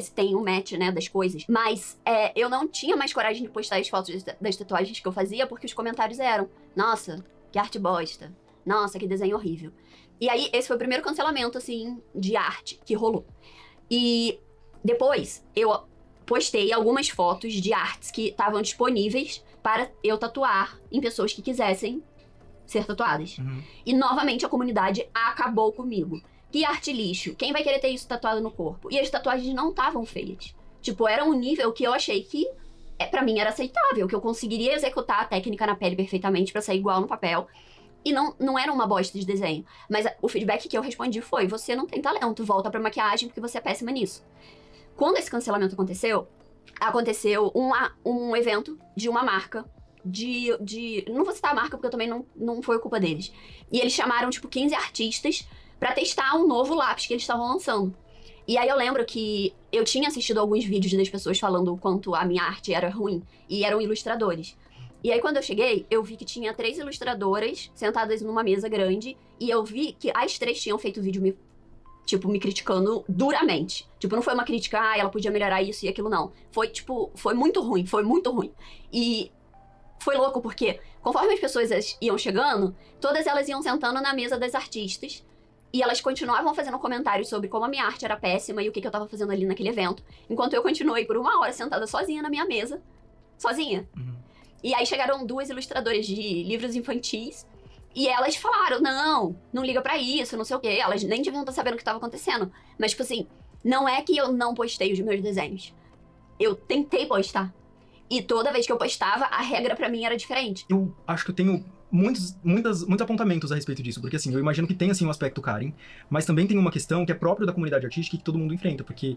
Se tem um match, né, das coisas. Mas eu não tinha mais coragem de postar as fotos das tatuagens que eu fazia, porque os comentários eram: nossa, que arte bosta. Nossa, que desenho horrível. E aí, esse foi o primeiro cancelamento, assim, de arte que rolou. E depois, eu postei algumas fotos de artes que estavam disponíveis para eu tatuar em pessoas que quisessem ser tatuadas. E, novamente, a comunidade acabou comigo. Que arte lixo, quem vai querer ter isso tatuado no corpo? E as tatuagens não estavam feias. Tipo, era um nível que eu achei que, pra mim, era aceitável, que eu conseguiria executar a técnica na pele perfeitamente pra sair igual no papel. E não era uma bosta de desenho. Mas o feedback que eu respondi foi: você não tem talento, volta pra maquiagem porque você é péssima nisso. Quando esse cancelamento aconteceu um evento de uma marca não vou citar a marca porque eu também não foi culpa deles. E eles chamaram, tipo, 15 artistas pra testar um novo lápis que eles estavam lançando. E aí eu lembro que eu tinha assistido alguns vídeos das pessoas falando o quanto a minha arte era ruim, e eram ilustradores. E aí quando eu cheguei, eu vi que tinha 3 ilustradoras sentadas numa mesa grande, e eu vi que as 3 tinham feito vídeo me criticando duramente. Tipo, não foi uma crítica, ela podia melhorar isso e aquilo, não. Foi, tipo, foi muito ruim. E foi louco porque, conforme as pessoas iam chegando, todas elas iam sentando na mesa das artistas, e elas continuavam fazendo comentários sobre como a minha arte era péssima e o que eu tava fazendo ali naquele evento, enquanto eu continuei por 1 hora sentada sozinha na minha mesa. Sozinha. E aí chegaram 2 ilustradoras de livros infantis, e elas falaram: não liga pra isso, não sei o quê. Elas nem deviam estar sabendo o que tava acontecendo. Mas, tipo assim, não é que eu não postei os meus desenhos. Eu tentei postar. E toda vez que eu postava, a regra pra mim era diferente. Eu acho que eu tenho muitos apontamentos a respeito disso, porque assim, eu imagino que tem assim um aspecto Karen, mas também tem uma questão que é próprio da comunidade artística e que todo mundo enfrenta, porque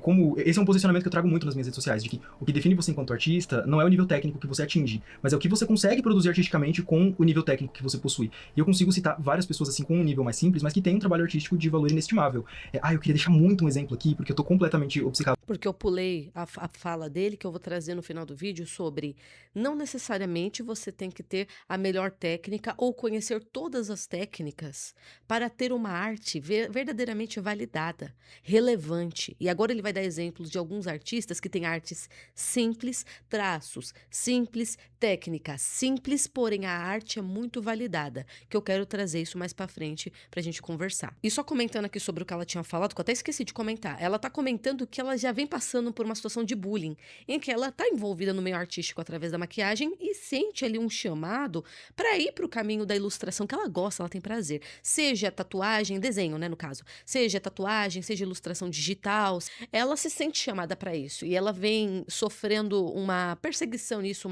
como esse é um posicionamento que eu trago muito nas minhas redes sociais, de que o que define você enquanto artista não é o nível técnico que você atinge, mas é o que você consegue produzir artisticamente com o nível técnico que você possui. E eu consigo citar várias pessoas assim com um nível mais simples, mas que tem um trabalho artístico de valor inestimável. Eu queria deixar muito um exemplo aqui, porque eu tô completamente obcecado. Porque eu pulei a fala dele, que eu vou trazer no final do vídeo, sobre não necessariamente você tem que ter a melhor técnica ou conhecer todas as técnicas para ter uma arte verdadeiramente validada, relevante. E agora ele vai dar exemplos de alguns artistas que têm artes simples, traços simples, técnica simples, porém a arte é muito validada, que eu quero trazer isso mais pra frente pra gente conversar. E só comentando aqui sobre o que ela tinha falado, que eu até esqueci de comentar, ela tá comentando que ela já vem passando por uma situação de bullying, em que ela tá envolvida no meio artístico através da maquiagem e sente ali um chamado para ir pro caminho da ilustração, que ela gosta, ela tem prazer. Seja tatuagem, desenho, né, no caso. Seja tatuagem, seja ilustração digital. Ela se sente chamada para isso. E ela vem sofrendo uma perseguição nisso,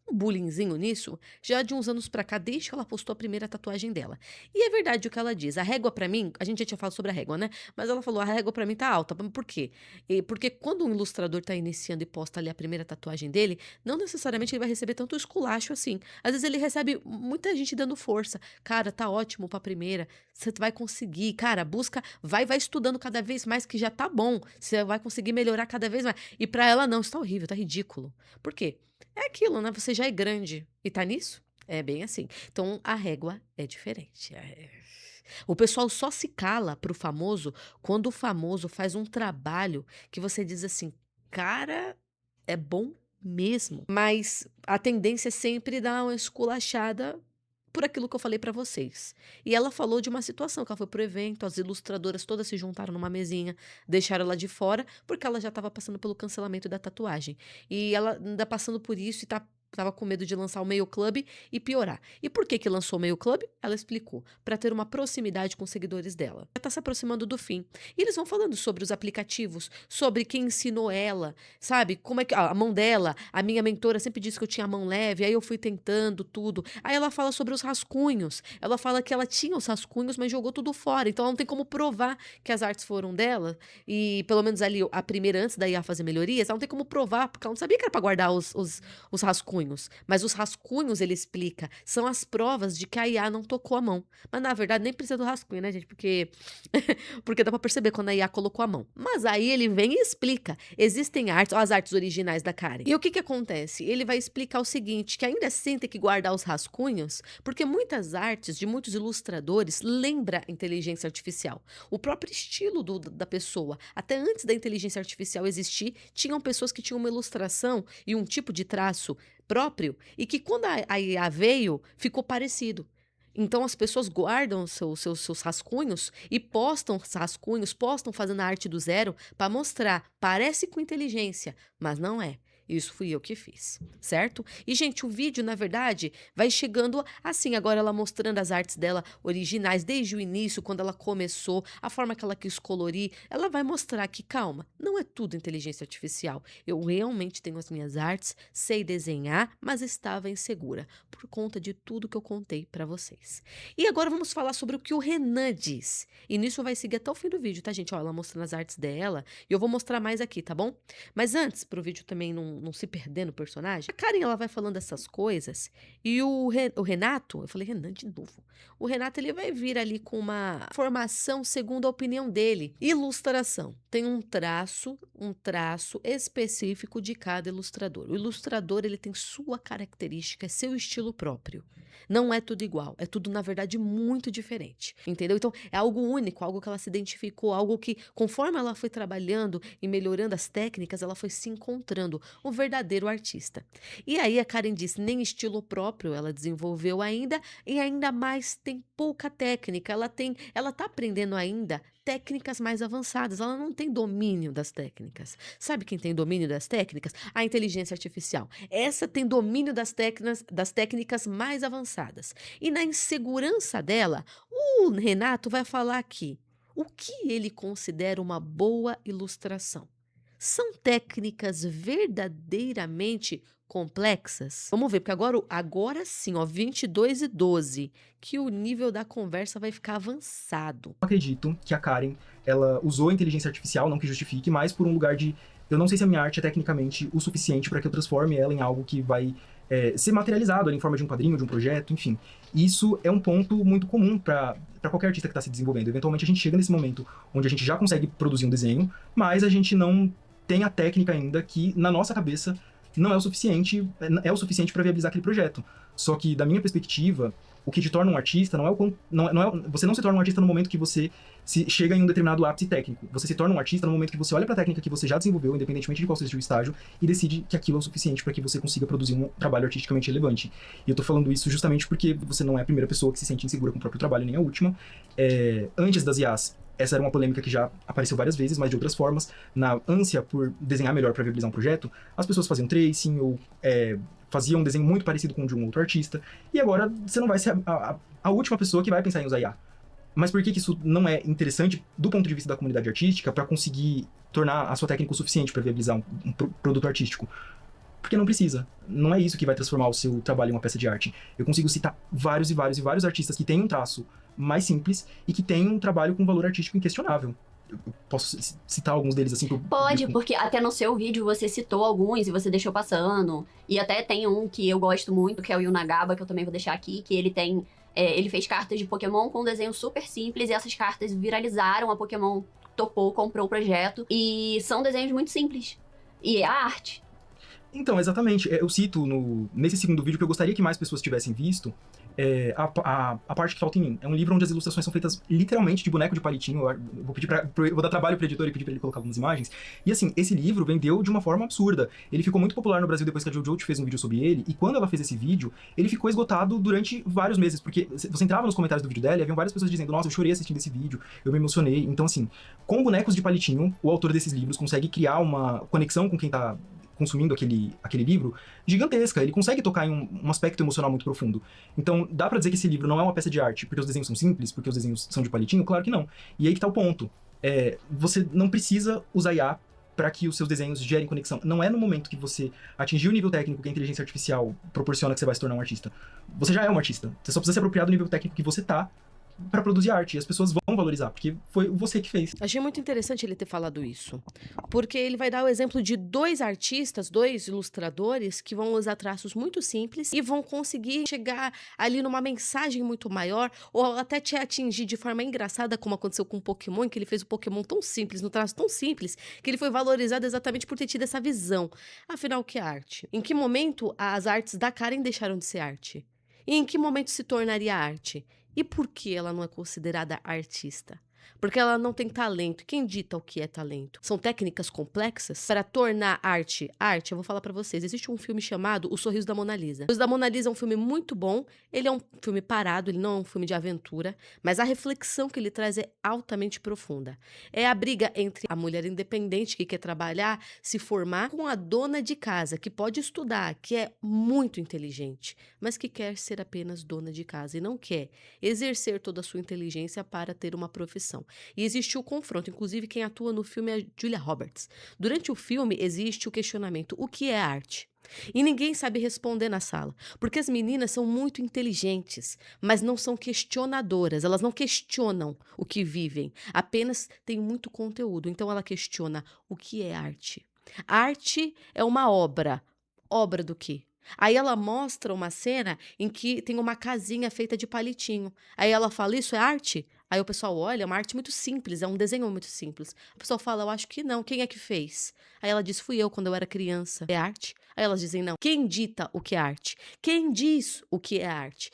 um bullyingzinho nisso, já de uns anos pra cá, desde que ela postou a primeira tatuagem dela. E é verdade o que ela diz. A régua pra mim, a gente já tinha falado sobre a régua, né? Mas ela falou: a régua pra mim tá alta. Por quê? Porque quando um ilustrador tá iniciando e posta ali a primeira tatuagem dele, não necessariamente ele vai receber tanto esculacho assim. Às vezes ele recebe muita gente dando força. Cara, tá ótimo pra primeira. Você vai conseguir. Cara, busca, vai estudando cada vez mais, que já tá bom. Você vai conseguir melhorar cada vez mais. E pra ela, não, isso tá horrível, tá ridículo. Por quê? É aquilo, né? Você já é grande e tá nisso? É bem assim. Então, a régua é diferente. O pessoal só se cala pro famoso quando o famoso faz um trabalho que você diz assim: cara, é bom mesmo. Mas a tendência é sempre dar uma esculachada por aquilo que eu falei pra vocês. E ela falou de uma situação, que ela foi pro evento, as ilustradoras todas se juntaram numa mesinha, deixaram ela de fora, porque ela já estava passando pelo cancelamento da tatuagem. E ela ainda passando por isso e tá tava com medo de lançar o Mail Club e piorar. E por que que lançou o Mail Club? Ela explicou. Para ter uma proximidade com os seguidores dela. Já tá se aproximando do fim. E eles vão falando sobre os aplicativos, sobre quem ensinou ela, sabe? Como é que a mão dela, a minha mentora sempre disse que eu tinha a mão leve, aí eu fui tentando tudo. Aí ela fala sobre os rascunhos. Ela fala que ela tinha os rascunhos, mas jogou tudo fora. Então ela não tem como provar que as artes foram dela. E pelo menos ali a primeira, antes da IA fazer melhorias, ela não tem como provar, porque ela não sabia que era pra guardar os rascunhos. Mas os rascunhos, ele explica, são as provas de que a IA não tocou a mão. Mas na verdade nem precisa do rascunho, né, gente? Porque dá pra perceber quando a IA colocou a mão. Mas aí ele vem e explica. Existem artes, ó, as artes originais da Karen. E o que que acontece? Ele vai explicar o seguinte, que ainda assim tem que guardar os rascunhos, porque muitas artes de muitos ilustradores lembra inteligência artificial. O próprio estilo da pessoa. Até antes da inteligência artificial existir, tinham pessoas que tinham uma ilustração e um tipo de traço próprio, e que quando a IA veio, ficou parecido. Então as pessoas guardam seus rascunhos e postam os rascunhos, postam fazendo a arte do zero para mostrar, parece com inteligência, mas não é. Isso fui eu que fiz, certo? E, gente, o vídeo, na verdade, vai chegando assim, agora ela mostrando as artes dela originais, desde o início, quando ela começou, a forma que ela quis colorir, ela vai mostrar que, calma, não é tudo inteligência artificial. Eu realmente tenho as minhas artes, sei desenhar, mas estava insegura, por conta de tudo que eu contei pra vocês. E agora vamos falar sobre o que o Renan diz. E nisso vai seguir até o fim do vídeo, tá, gente? Ó, ela mostrando as artes dela, e eu vou mostrar mais aqui, tá bom? Mas antes, pro vídeo também não se perder no personagem, a Karen, ela vai falando essas coisas, e o Renato, eu falei Renan de novo, o Renato, ele vai vir ali com uma formação segundo a opinião dele. Ilustração. Tem um traço específico de cada ilustrador. O ilustrador, ele tem sua característica, seu estilo próprio. Não é tudo igual, é tudo, na verdade, muito diferente, entendeu? Então, é algo único, algo que ela se identificou, algo que, conforme ela foi trabalhando e melhorando as técnicas, ela foi se encontrando, o verdadeiro artista. E aí a Karen disse, nem estilo próprio ela desenvolveu ainda, e ainda mais tem pouca técnica, ela tá aprendendo ainda técnicas mais avançadas, ela não tem domínio das técnicas. Sabe quem tem domínio das técnicas? A inteligência artificial. Essa tem domínio das técnicas mais avançadas. E na insegurança dela, o Renato vai falar aqui o que ele considera uma boa ilustração. São técnicas verdadeiramente complexas? Vamos ver, porque agora sim, ó, 22:12, que o nível da conversa vai ficar avançado. Eu acredito que a Karen, ela usou a inteligência artificial, não que justifique, mas por um lugar de, eu não sei se a minha arte é tecnicamente o suficiente para que eu transforme ela em algo que vai ser materializado ali em forma de um quadrinho, de um projeto, enfim. Isso é um ponto muito comum para qualquer artista que está se desenvolvendo. Eventualmente a gente chega nesse momento onde a gente já consegue produzir um desenho, mas a gente não tem a técnica ainda que, na nossa cabeça, não é o suficiente para viabilizar aquele projeto. Só que, da minha perspectiva, o que te torna um artista você não se torna um artista no momento que você chega em um determinado ápice técnico. Você se torna um artista no momento que você olha para a técnica que você já desenvolveu, independentemente de qual seja o estágio, e decide que aquilo é o suficiente para que você consiga produzir um trabalho artisticamente relevante. E eu tô falando isso justamente porque você não é a primeira pessoa que se sente insegura com o próprio trabalho, nem a última. Antes das IAs, essa era uma polêmica que já apareceu várias vezes, mas de outras formas. Na ânsia por desenhar melhor para viabilizar um projeto, as pessoas faziam tracing ou faziam um desenho muito parecido com o de um outro artista. E agora você não vai ser a última pessoa que vai pensar em usar IA. Mas por que isso não é interessante do ponto de vista da comunidade artística para conseguir tornar a sua técnica o suficiente para viabilizar um produto artístico? Porque não precisa. Não é isso que vai transformar o seu trabalho em uma peça de arte. Eu consigo citar vários e vários e vários artistas que têm um traço mais simples e que têm um trabalho com valor artístico inquestionável. Eu posso citar alguns deles assim? Pode, porque até no seu vídeo você citou alguns e você deixou passando. E até tem um que eu gosto muito, que é o Yunagaba, que eu também vou deixar aqui, que ele tem... ele fez cartas de Pokémon com um desenho super simples e essas cartas viralizaram, a Pokémon topou, comprou o projeto. E são desenhos muito simples. E é a arte. Então, exatamente. Eu cito nesse segundo vídeo que eu gostaria que mais pessoas tivessem visto a parte que falta em mim. É um livro onde as ilustrações são feitas literalmente de boneco de palitinho. Eu vou dar trabalho pro editor e pedir pra ele colocar algumas imagens. E assim, esse livro vendeu de uma forma absurda. Ele ficou muito popular no Brasil depois que a Jojo fez um vídeo sobre ele. E quando ela fez esse vídeo, ele ficou esgotado durante vários meses. Porque você entrava nos comentários do vídeo dela e haviam várias pessoas dizendo: nossa, eu chorei assistindo esse vídeo, eu me emocionei. Então assim, com bonecos de palitinho, o autor desses livros consegue criar uma conexão com quem tá consumindo aquele livro gigantesca. Ele consegue tocar em um aspecto emocional muito profundo. Então, dá pra dizer que esse livro não é uma peça de arte porque os desenhos são simples, porque os desenhos são de palitinho? Claro que não. E aí que tá o ponto. Você não precisa usar IA para que os seus desenhos gerem conexão. Não é no momento que você atingir o nível técnico que a inteligência artificial proporciona que você vai se tornar um artista. Você já é um artista. Você só precisa se apropriar do nível técnico que você tá para produzir arte. E as pessoas vão valorizar, porque foi você que fez. Achei muito interessante ele ter falado isso, porque ele vai dar o exemplo de 2 artistas, 2 ilustradores que vão usar traços muito simples e vão conseguir chegar ali numa mensagem muito maior, ou até te atingir de forma engraçada, como aconteceu com o Pokémon, que ele fez o Pokémon tão simples, no traço tão simples, que ele foi valorizado exatamente por ter tido essa visão. Afinal, o que é arte? Em que momento as artes da Karen deixaram de ser arte? E em que momento se tornaria arte? E por que ela não é considerada artista? Porque ela não tem talento. Quem dita o que é talento? São técnicas complexas para tornar arte arte. Eu vou falar para vocês. Existe um filme chamado O Sorriso da Mona Lisa. O Sorriso da Mona Lisa é um filme muito bom. Ele é um filme parado, ele não é um filme de aventura, mas a reflexão que ele traz é altamente profunda. É a briga entre a mulher independente que quer trabalhar, se formar, com a dona de casa que pode estudar, que é muito inteligente, mas que quer ser apenas dona de casa e não quer exercer toda a sua inteligência para ter uma profissão. E existe o confronto, inclusive quem atua no filme é a Julia Roberts. Durante o filme existe o questionamento: o que é arte? E ninguém sabe responder na sala, porque as meninas são muito inteligentes, mas não são questionadoras, elas não questionam o que vivem, apenas têm muito conteúdo. Então ela questiona: o que é arte? Arte é uma obra. Obra do quê? Aí ela mostra uma cena em que tem uma casinha feita de palitinho. Aí ela fala: isso é arte? Aí o pessoal olha, é uma arte muito simples, é um desenho muito simples. O pessoal fala: eu acho que não, quem é que fez? Aí ela diz: fui eu quando eu era criança. É arte? Aí elas dizem: não. Quem dita o que é arte? Quem diz o que é arte?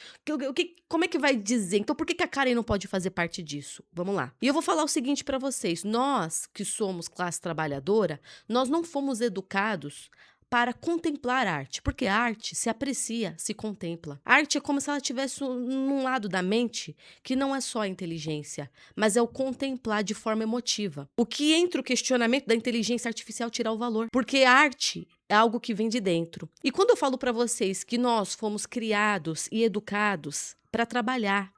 Como é que vai dizer? Então por que a Karen não pode fazer parte disso? Vamos lá. E eu vou falar o seguinte pra vocês: nós que somos classe trabalhadora, nós não fomos educados para contemplar arte, porque a arte se aprecia, se contempla. A arte é como se ela tivesse num lado da mente que não é só a inteligência, mas é o contemplar de forma emotiva. O que entra o questionamento da inteligência artificial tirar o valor, porque a arte é algo que vem de dentro. E quando eu falo para vocês que nós fomos criados e educados para trabalhar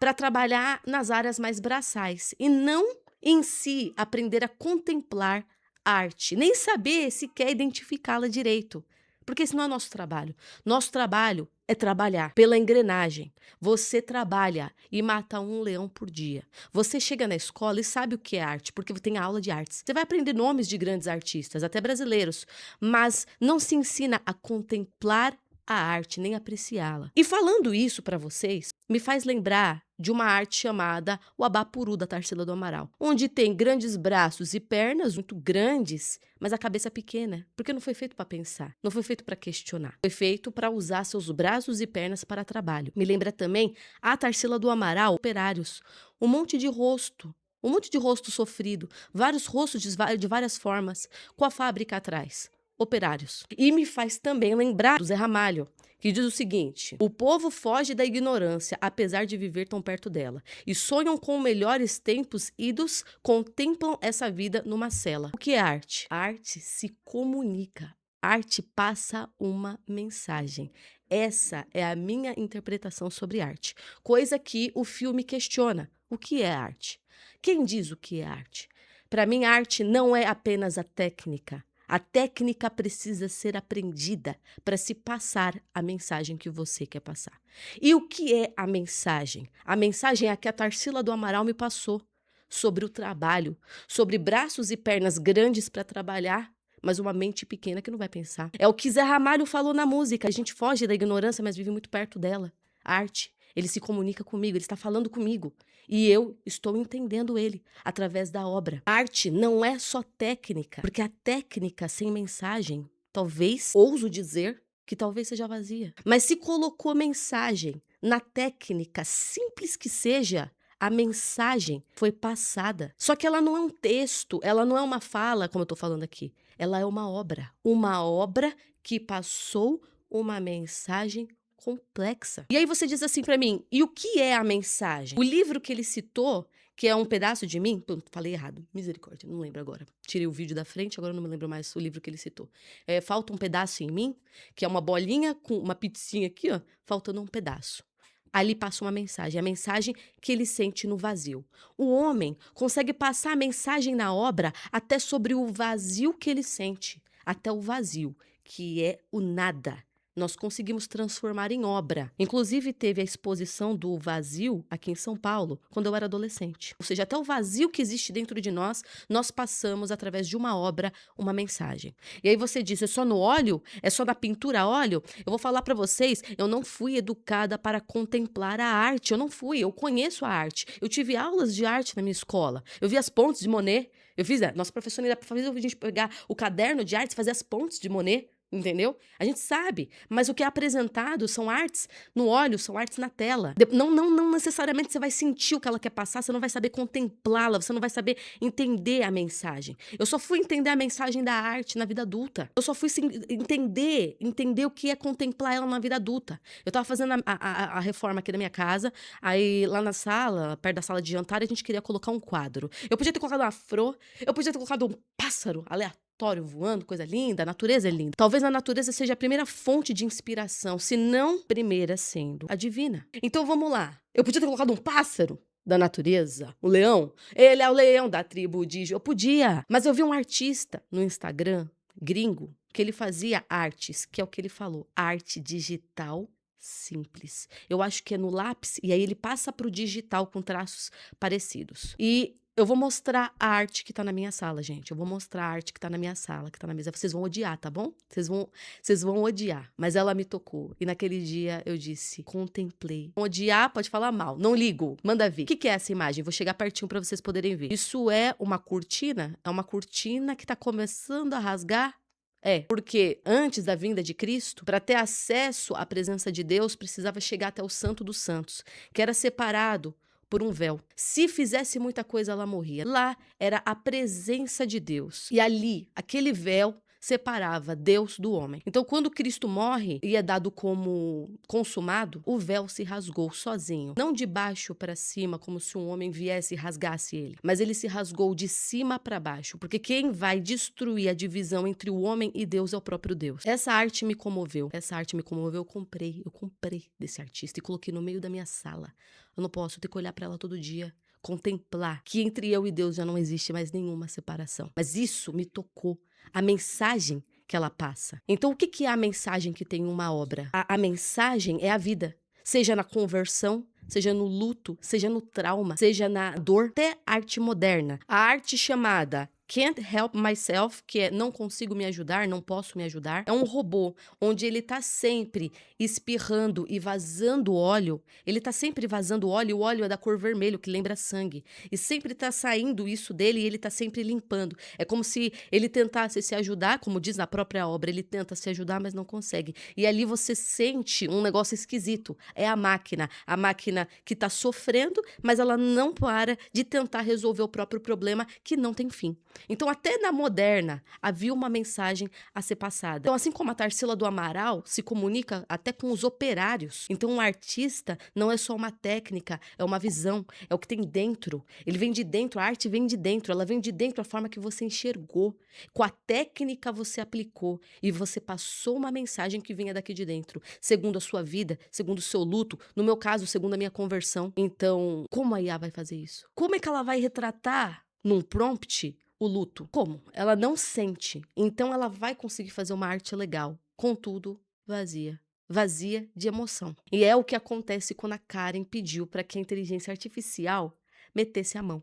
nas áreas mais braçais e não em si aprender a contemplar arte, nem saber sequer identificá-la direito, porque esse não é nosso trabalho. Nosso trabalho é trabalhar pela engrenagem. Você trabalha e mata um leão por dia. Você chega na escola e sabe o que é arte, porque tem aula de artes. Você vai aprender nomes de grandes artistas, até brasileiros, mas não se ensina a contemplar a arte, nem apreciá-la. E falando isso para vocês, me faz lembrar de uma arte chamada o Abapuru, da Tarsila do Amaral, onde tem grandes braços e pernas muito grandes, mas a cabeça pequena, porque não foi feito para pensar, não foi feito para questionar, foi feito para usar seus braços e pernas para trabalho. Me lembra também a Tarsila do Amaral, operários, um monte de rosto sofrido, vários rostos de várias formas, com a fábrica atrás. Operários. E me faz também lembrar do Zé Ramalho, que diz o seguinte: o povo foge da ignorância, apesar de viver tão perto dela, e sonham com melhores tempos idos, contemplam essa vida numa cela. O que é arte? A arte se comunica. A arte passa uma mensagem. Essa é a minha interpretação sobre arte, coisa que o filme questiona. O que é arte? Quem diz o que é arte? Para mim, arte não é apenas a técnica. A técnica precisa ser aprendida para se passar a mensagem que você quer passar. E o que é a mensagem? A mensagem é a que a Tarsila do Amaral me passou, sobre o trabalho, sobre braços e pernas grandes para trabalhar, mas uma mente pequena que não vai pensar. É o que Zé Ramalho falou na música: a gente foge da ignorância, mas vive muito perto dela. A arte, ele se comunica comigo, ele está falando comigo. E eu estou entendendo ele através da obra. A arte não é só técnica, porque a técnica sem mensagem, talvez, ouso dizer, que talvez seja vazia. Mas se colocou mensagem na técnica, simples que seja, a mensagem foi passada. Só que ela não é um texto, ela não é uma fala, como eu estou falando aqui. Ela é uma obra. Uma obra que passou uma mensagem complexa. E aí você diz assim pra mim, e o que é a mensagem? O livro que ele citou, que é Um Pedaço de Mim, pô, falei errado, misericórdia, não lembro agora. Tirei o vídeo da frente, agora eu não me lembro mais o livro que ele citou. Falta um Pedaço em Mim, que é uma bolinha com uma pizzinha aqui, ó, faltando um pedaço. Ali passa uma mensagem, a mensagem que ele sente no vazio. O homem consegue passar a mensagem na obra até sobre o vazio que ele sente, até o vazio, que é o nada. Nós conseguimos transformar em obra. Inclusive, teve a exposição do vazio aqui em São Paulo, quando eu era adolescente. Ou seja, até o vazio que existe dentro de nós passamos através de uma obra, uma mensagem. E aí você diz, é só no óleo? É só na pintura a óleo? Eu vou falar para vocês, eu não fui educada para contemplar a arte. Eu não fui, eu conheço a arte. Eu tive aulas de arte na minha escola. Eu vi as pontes de Monet. Nossa professora ainda fazia a gente pegar o caderno de arte e fazer as pontes de Monet. Entendeu? A gente sabe, mas o que é apresentado são artes no óleo, são artes na tela. Não necessariamente você vai sentir o que ela quer passar, você não vai saber contemplá-la, você não vai saber entender a mensagem. Eu só fui entender a mensagem da arte na vida adulta. Eu só fui entender o que é contemplar ela na vida adulta. Eu tava fazendo a reforma aqui da minha casa, aí lá na sala, perto da sala de jantar, a gente queria colocar um quadro. Eu podia ter colocado uma flor, eu podia ter colocado um pássaro aleatório voando, coisa linda, a natureza é linda. Talvez a natureza seja a primeira fonte de inspiração, se não primeira sendo a divina. Então vamos lá. Eu podia ter colocado um pássaro da natureza, o leão. Ele é o leão da tribo de... Eu podia. Mas eu vi um artista no Instagram, gringo, que ele fazia artes, que é o que ele falou, arte digital simples. Eu acho que é no lápis, e aí ele passa para o digital com traços parecidos. E eu vou mostrar a arte que tá na minha sala, gente. Eu vou mostrar a arte que tá na minha sala, que tá na mesa. Vocês vão odiar, tá bom? Vocês vão odiar. Mas ela me tocou. E naquele dia eu disse, contemplei. Odiar, pode falar mal. Não ligo. Manda vir. O que é essa imagem? Vou chegar pertinho pra vocês poderem ver. Isso é uma cortina? É uma cortina que tá começando a rasgar? Porque antes da vinda de Cristo, para ter acesso à presença de Deus, precisava chegar até o Santo dos Santos, que era separado por um véu. Se fizesse muita coisa, ela morria. Lá era a presença de Deus. E ali, aquele véu separava Deus do homem. Então, quando Cristo morre e é dado como consumado, o véu se rasgou sozinho. Não de baixo para cima, como se um homem viesse e rasgasse ele, mas ele se rasgou de cima para baixo, porque quem vai destruir a divisão entre o homem e Deus é o próprio Deus. Essa arte me comoveu. Eu comprei desse artista e coloquei no meio da minha sala. Eu não posso ter que olhar para ela todo dia, contemplar que entre eu e Deus já não existe mais nenhuma separação. Mas isso me tocou. A mensagem que ela passa. Então, o que é a mensagem que tem uma obra? A mensagem é a vida. Seja na conversão, seja no luto, seja no trauma, seja na dor, até arte moderna. A arte chamada Can't Help Myself, que é não consigo me ajudar, não posso me ajudar, é um robô onde ele tá sempre espirrando e vazando óleo. Ele tá sempre vazando óleo, e o óleo é da cor vermelho, que lembra sangue. E sempre tá saindo isso dele e ele tá sempre limpando. É como se ele tentasse se ajudar, como diz na própria obra, ele tenta se ajudar, mas não consegue. E ali você sente um negócio esquisito. É a máquina que tá sofrendo, mas ela não para de tentar resolver o próprio problema que não tem fim. Então, até na moderna, havia uma mensagem a ser passada. Então, assim como a Tarsila do Amaral se comunica até com os operários. Então, um artista não é só uma técnica, é uma visão, é o que tem dentro. Ele vem de dentro, a arte vem de dentro, ela vem de dentro a forma que você enxergou. Com a técnica você aplicou e você passou uma mensagem que vinha daqui de dentro, segundo a sua vida, segundo o seu luto, no meu caso, segundo a minha conversão. Então, como a IA vai fazer isso? Como é que ela vai retratar num prompt o luto? Como? Ela não sente. Então ela vai conseguir fazer uma arte legal, contudo, vazia. Vazia de emoção. E é o que acontece quando a Karen pediu para que a inteligência artificial metesse a mão.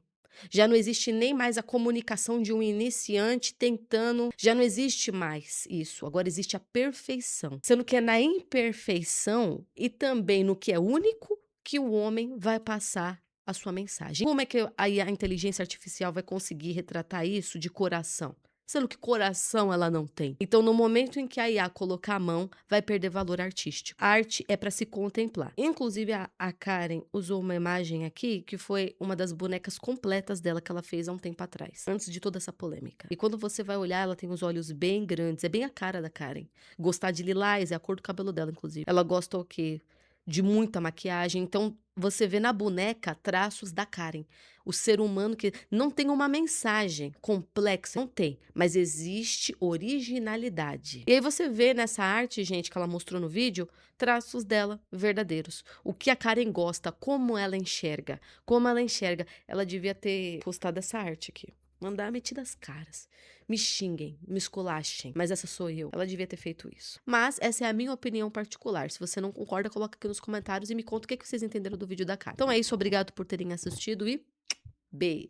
Já não existe nem mais a comunicação de um iniciante tentando. Já não existe mais isso. Agora existe a perfeição. Sendo que é na imperfeição e também no que é único que o homem vai passar a sua mensagem. Como é que a inteligência artificial vai conseguir retratar isso de coração? sendo que coração ela não tem. Então, no momento em que a IA colocar a mão, vai perder valor artístico. A arte é para se contemplar. Inclusive, a Karen usou uma imagem aqui que foi uma das bonecas completas dela que ela fez há um tempo atrás, antes de toda essa polêmica. E quando você vai olhar, ela tem os olhos bem grandes, é bem a cara da Karen. Gostar de lilás, é a cor do cabelo dela, inclusive. Ela gosta o quê? De muita maquiagem. Então, você vê na boneca traços da Karen. O ser humano que não tem uma mensagem complexa, não tem, mas existe originalidade. E aí você vê nessa arte, gente, que ela mostrou no vídeo, traços dela verdadeiros. O que a Karen gosta, como ela enxerga. Como ela enxerga. Ela devia ter postado essa arte aqui. Mandar metidas as caras. Me xinguem, me esculachem, mas essa sou eu. Ela devia ter feito isso. Mas essa é a minha opinião particular. Se você não concorda, coloca aqui nos comentários e me conta o que vocês entenderam do vídeo da Karen. Então é isso, obrigado por terem assistido e beijo.